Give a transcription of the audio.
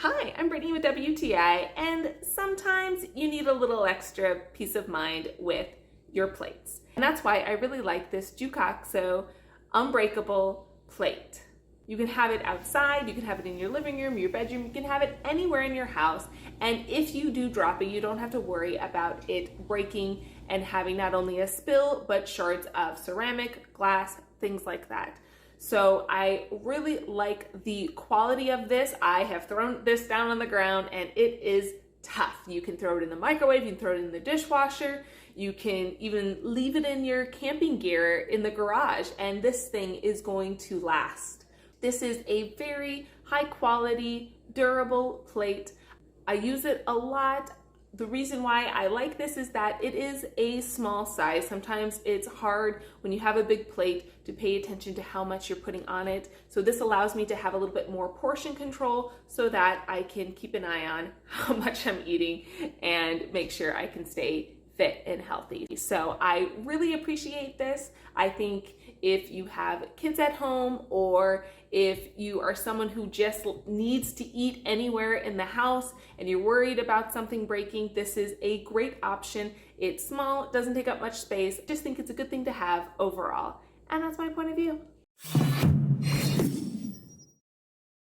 Hi, I'm Brittany with WTI, and sometimes you need a little extra peace of mind with your plates. And that's why I really like this JUCOXO Unbreakable plate. You can have it outside, you can have it in your living room, your bedroom, you can have it anywhere in your house. And if you do drop it, you don't have to worry about it breaking and having not only a spill, but shards of ceramic, glass, things like that. So I really like the quality of this. I have thrown this down on the ground and it is tough. You can throw it in the microwave, you can throw it in the dishwasher, you can even leave it in your camping gear in the garage, and this thing is going to last. This is a very high quality, durable plate. I use it a lot. The reason why I like this is that it is a small size. Sometimes it's hard when you have a big plate to pay attention to how much you're putting on it. So this allows me to have a little bit more portion control so that I can keep an eye on how much I'm eating and make sure I can stay fit and healthy. So I really appreciate this. I think if you have kids at home, or if you are someone who just needs to eat anywhere in the house and you're worried about something breaking, this is a great option. It's small, it doesn't take up much space. I just think it's a good thing to have overall. And that's my point of view.